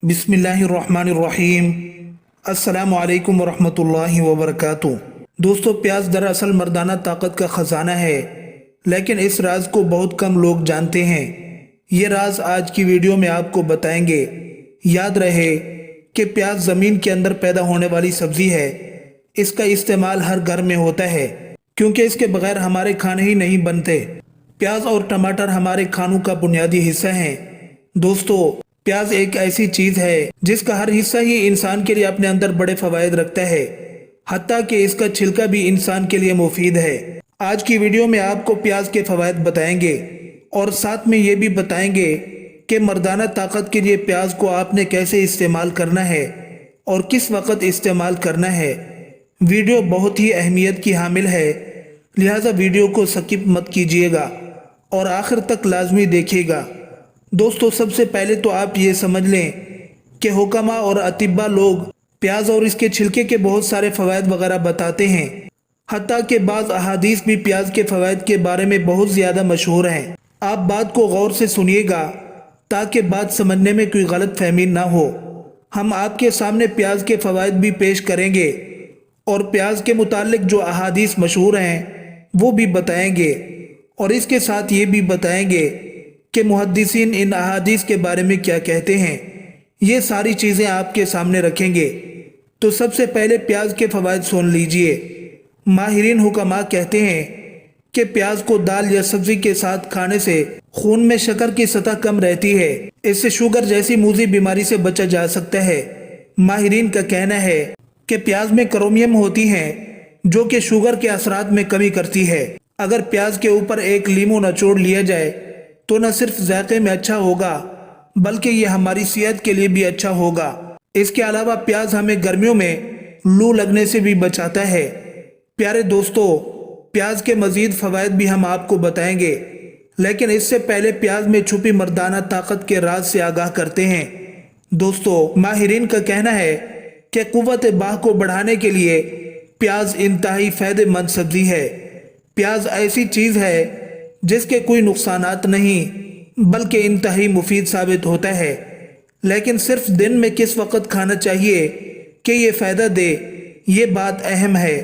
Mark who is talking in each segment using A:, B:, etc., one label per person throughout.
A: बिस्मिल्लाहिर्रहमानिर्रहीम। अस्सलामु अलैकुम वरहमतुल्लाहि वबरकातुह। दोस्तों, प्याज दरअसल मर्दाना ताकत का ख़जाना है, लेकिन इस राज को बहुत कम लोग जानते हैं। ये राज आज की वीडियो में आपको बताएंगे। याद रहे कि प्याज ज़मीन के अंदर पैदा होने वाली सब्ज़ी है। इसका इस्तेमाल हर घर में होता है, क्योंकि इसके बगैर हमारे खाने ही नहीं बनते। प्याज और टमाटर हमारे खानों का बुनियादी हिस्सा हैं। दोस्तों, प्याज एक ऐसी चीज है जिसका हर हिस्सा ही इंसान के लिए अपने अंदर बड़े फवायद रखता है, हत्ता कि इसका छिलका भी इंसान के लिए मुफीद है। आज की वीडियो में आपको प्याज के फवायद बताएंगे और साथ में ये भी बताएंगे कि मर्दाना ताकत के लिए प्याज को आपने कैसे इस्तेमाल करना है और किस वक्त इस्तेमाल करना है। वीडियो बहुत ही अहमियत की हामिल है, लिहाजा वीडियो को स्किप मत कीजिएगा और आखिर तक लाजमी देखिएगा। दोस्तों, सबसे पहले तो आप ये समझ लें कि हुक्मा और अतिब्बा लोग प्याज और इसके छिलके के बहुत सारे फ़वाइद वगैरह बताते हैं, हत्ता कि बाज़ अहादीस भी प्याज के फ़वाइद के बारे में बहुत ज़्यादा मशहूर हैं। आप बात को गौर से सुनिएगा ताकि बात समझने में कोई गलत फहमी ना हो। हम आपके सामने प्याज के फ़वाइद भी पेश करेंगे और प्याज के मुतालिक जो अहादीस मशहूर हैं वो भी बताएंगे, और इसके साथ ये भी बताएंगे कि मुहद्दिसीन इन अहादीस के बारे में क्या कहते हैं। ये सारी चीज़ें आपके सामने रखेंगे। तो सबसे पहले प्याज के फ़वाइद सुन लीजिए। माहिरीन हुक्मा कहते हैं कि प्याज को दाल या सब्ज़ी के साथ खाने से खून में शक्कर की सतह कम रहती है। इससे शुगर जैसी मूज़ी बीमारी से बचा जा सकता है। माहिरीन का कहना है कि प्याज में क्रोमियम होती हैं जो कि शुगर के असरात में कमी करती है। अगर प्याज के ऊपर एक लीमू निचोड़ लिया जाए तो न सिर्फ जायके में अच्छा होगा बल्कि यह हमारी सेहत के लिए भी अच्छा होगा। इसके अलावा प्याज हमें गर्मियों में लू लगने से भी बचाता है। प्यारे दोस्तों, प्याज के मजीद फ़वाइद भी हम आपको बताएंगे, लेकिन इससे पहले प्याज में छुपी मर्दाना ताकत के राज से आगाह करते हैं। दोस्तों, माहिरीन का कहना है कि कुव्वत बाह को बढ़ाने के लिए प्याज इंतहाई फ़ायदेमंद सब्ज़ी है। प्याज ऐसी चीज़ है जिसके कोई नुकसानात नहीं बल्कि इंतहाई मुफीद साबित होता है, लेकिन सिर्फ दिन में किस वक्त खाना चाहिए कि ये फ़ायदा दे, ये बात अहम है।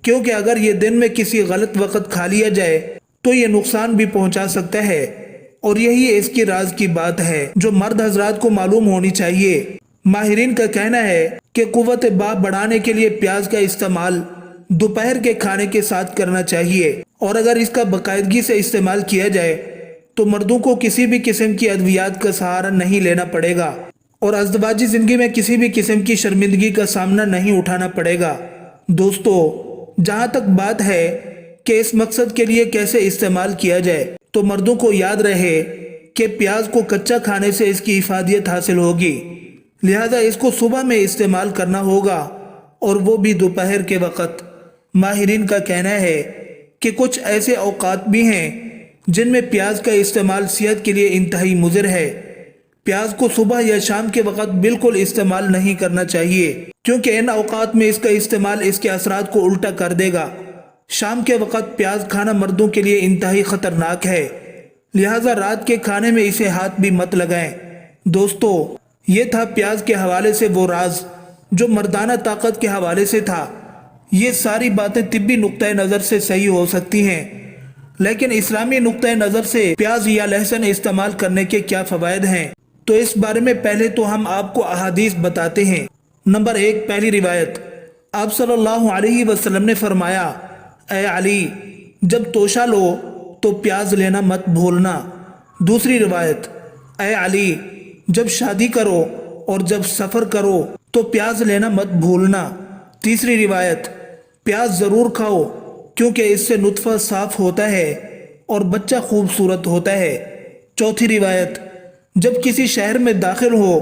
A: क्योंकि अगर ये दिन में किसी गलत वक्त खा लिया जाए तो ये नुकसान भी पहुंचा सकता है, और यही इसकी राज की बात है जो मर्द हजरात को मालूम होनी चाहिए। माहिरीन का कहना है कि कुव्वत बाह बढ़ाने के लिए प्याज का इस्तेमाल दोपहर के खाने के साथ करना चाहिए, और अगर इसका बाकायदगी से इस्तेमाल किया जाए तो मर्दों को किसी भी किस्म की अद्वियात का सहारा नहीं लेना पड़ेगा और अज़दवाजी ज़िंदगी में किसी भी किस्म की शर्मिंदगी का सामना नहीं उठाना पड़ेगा। दोस्तों, जहाँ तक बात है कि इस मकसद के लिए कैसे इस्तेमाल किया जाए, तो मर्दों को याद रहे कि प्याज को कच्चा खाने से इसकी इफादियत हासिल होगी, लिहाजा इसको सुबह में इस्तेमाल करना होगा और वो भी दोपहर के वक़्त। माहिरीन का कहना है कि कुछ ऐसे औकात भी हैं जिनमें प्याज का इस्तेमाल सेहत के लिए इंतहाई मुज़िर है। प्याज को सुबह या शाम के वक़्त बिल्कुल इस्तेमाल नहीं करना चाहिए, क्योंकि इन औकात में इसका इस्तेमाल इसके असरात को उल्टा कर देगा। शाम के वक़्त प्याज खाना मर्दों के लिए इंतहाई ख़तरनाक है, लिहाजा रात के खाने में इसे हाथ भी मत लगाएं। दोस्तों, ये था प्याज के हवाले से वो राज जो मर्दाना ताकत के हवाले से था। ये सारी बातें तिब्बी नुक्ता नज़र से सही हो सकती हैं, लेकिन इस्लामी नुक्ता नज़र से प्याज या लहसुन इस्तेमाल करने के क्या फ़वाइद हैं, तो इस बारे में पहले तो हम आपको अहादीस बताते हैं। नंबर 1, पहली रिवायत। आप सल्लल्लाहु अलैहि वसल्लम ने फरमाया, ऐ अली, जब तोशा लो तो प्याज लेना मत भूलना। दूसरी रिवायत, ऐ अली, जब शादी करो और जब सफ़र करो तो प्याज लेना मत भूलना। तीसरी रिवायत, प्याज ज़रूर खाओ क्योंकि इससे नुत्फ़ा साफ़ होता है और बच्चा खूबसूरत होता है। चौथी रिवायत, जब किसी शहर में दाखिल हो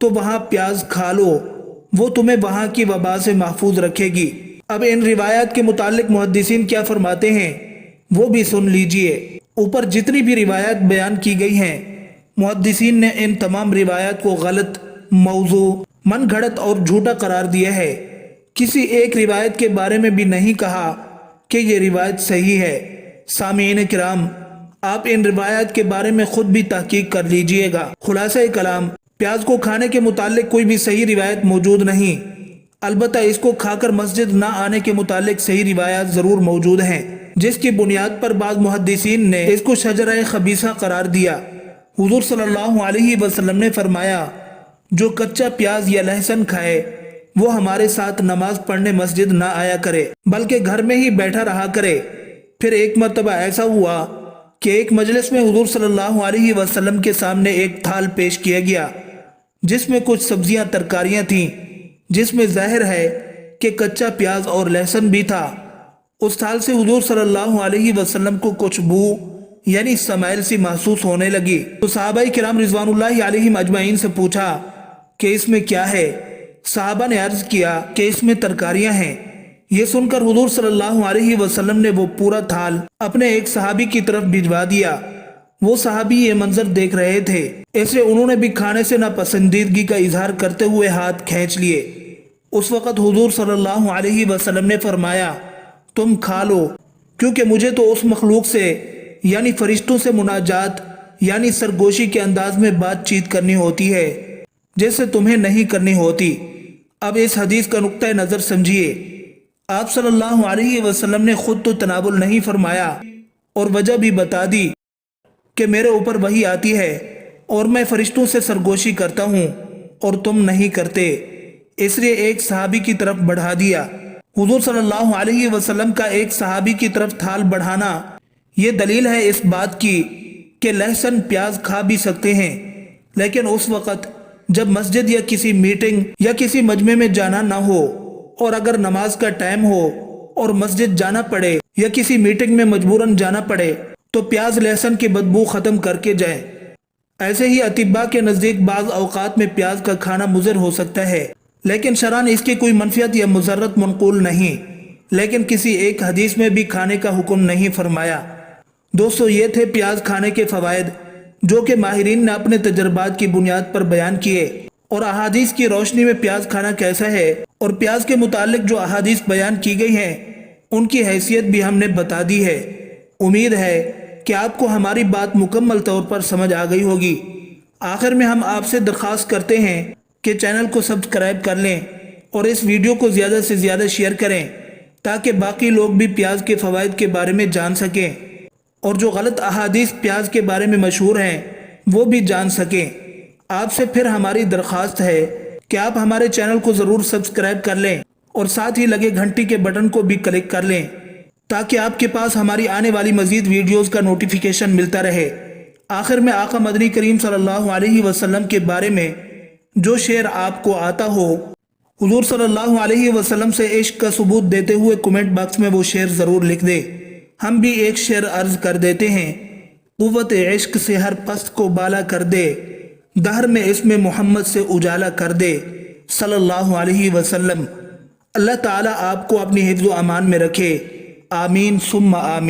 A: तो वहाँ प्याज खा लो, वो तुम्हें वहाँ की वबा से महफूज रखेगी। अब इन रिवायत के मुतालिक मुहद्दिसीन क्या फरमाते हैं वो भी सुन लीजिए। ऊपर जितनी भी रिवायत बयान की गई हैं, मुहद्दिसीन ने इन तमाम रिवायत को गलत, मौजू, मन घड़त और झूठा करार दिया है। किसी एक रिवायत के बारे में भी नहीं कहा कि ये रिवायत सही है। सामीन किराम, आप इन रिवायत के बारे में खुद भी तहकीक कर लीजिएगा। खुलासा कलाम, प्याज को खाने के मुतालिक कोई भी सही रिवायत मौजूद नहीं, अलबत्ता इसको खाकर मस्जिद ना आने के मुतालिक सही रिवायत ज़रूर मौजूद हैं, जिसकी बुनियाद पर बाज़ मुहद्दिसीन ने इसको शजरा खबीसा करार दिया। हुजूर सल्लल्लाहु अलैहि वसल्लम ने फरमाया, जो कच्चा प्याज या लहसुन खाए वो हमारे साथ नमाज पढ़ने मस्जिद ना आया करे, बल्कि घर में ही बैठा रहा करे। फिर एक मर्तबा ऐसा हुआ कि एक मजलिस में हुजूर सल्लल्लाहु अलैहि वसल्लम के सामने एक थाल पेश किया गया, जिसमें कुछ सब्जियां तरकारियां थीं, जिसमें जाहिर है कि कच्चा प्याज और लहसुन भी था। उस थाल से हुजूर सल्लल्लाहु अलैहि वसल्लम को कुछ बू यानी स्मेल सी महसूस होने लगी। तो सहाबाए किराम रिजवानुल्लाहि अलैहिम अजमाइन से पूछा कि इसमें क्या है। सहाबा ने अर्ज किया कि इसमें तरकारियां हैं। ये सुनकर हुजूर सल्लल्लाहु अलैहि वसल्लम ने वो पूरा थाल अपने एक सहाबी की तरफ भिजवा दिया। वो सहाबी ये मंजर देख रहे थे, इसलिए उन्होंने भी खाने से नापसंदीदगी का इजहार करते हुए हाथ खींच लिए। उस वक़्त हुजूर सल्लल्लाहु अलैहि वसल्लम ने फरमाया, तुम खा लो, क्योंकि मुझे तो उस मखलूक से यानी फरिश्तों से मुनाजात यानी सरगोशी के अंदाज में बातचीत करनी होती है, जैसे तुम्हें नहीं करनी होती। अब इस हदीस का नुक्ता नज़र समझिए। आप सल्लल्लाहु अलैहि वसल्लम ने खुद तो तनावुल नहीं फरमाया और वजह भी बता दी कि मेरे ऊपर वही आती है और मैं फरिश्तों से सरगोशी करता हूँ और तुम नहीं करते, इसलिए एक सहाबी की तरफ बढ़ा दिया। हुजूर सल्लल्लाहु अलैहि वसल्लम का एक सहाबी की तरफ थाल बढ़ाना ये दलील है इस बात की कि लहसुन प्याज खा भी सकते हैं, लेकिन उस वक़्त जब मस्जिद या किसी मीटिंग या किसी मजमे में जाना ना हो और अगर नमाज का टाइम हो और मस्जिद जाना पड़े या किसी मीटिंग में मजबूरन जाना पड़े तो प्याज लहसुन की बदबू ख़त्म करके जाए। ऐसे ही अतिब्बा के नज़दीक बाज़ औक़ात में प्याज का खाना मुज़र हो सकता है, लेकिन शरअन इसकी कोई मनफियत या मुज़र्रत मनक़ूल नहीं, लेकिन किसी एक हदीस में भी खाने का हुक्म नहीं फरमाया। दोस्तों, ये थे प्याज खाने के फ़वाइद जो कि माहिरीन ने अपने तजर्बात की बुनियाद पर बयान किए, और अहादीस की रोशनी में प्याज खाना कैसा है और प्याज के मुतालिक जो अहादीस बयान की गई हैं उनकी हैसियत भी हमने बता दी है। उम्मीद है कि आपको हमारी बात मुकम्मल तौर पर समझ आ गई होगी। आखिर में हम आपसे दरख्वास्त करते हैं कि चैनल को सब्सक्राइब कर लें और इस वीडियो को ज़्यादा से ज़्यादा शेयर करें ताकि बाकी लोग भी प्याज के फ़वाइद के बारे में जान सकें और जो गलत अहादीस प्याज के बारे में मशहूर हैं वो भी जान सकें। आपसे फिर हमारी दरख्वास्त है कि आप हमारे चैनल को ज़रूर सब्सक्राइब कर लें और साथ ही लगे घंटी के बटन को भी क्लिक कर लें ताकि आपके पास हमारी आने वाली मज़ीद वीडियोस का नोटिफिकेशन मिलता रहे। आखिर में आका मदनी करीम सल्लल्लाहु अलैहि वसल्लम के बारे में जो शेर आपको आता हो, हुजूर सल्लल्लाहु अलैहि वसल्लम से इश्क का सबूत देते हुए कमेंट बॉक्स में वो शेर ज़रूर लिख दे। हम भी एक शेर अर्ज कर देते हैं, कुव्वत इश्क से हर पस्त को बाला कर दे, दहर में इसमें मोहम्मद से उजाला कर दे सल्लल्लाहु अलैहि वसल्लम। अल्लाह ताला आपको अपनी हिफ्ज़ व अमान में रखे। आमीन सुम्मा आमीन।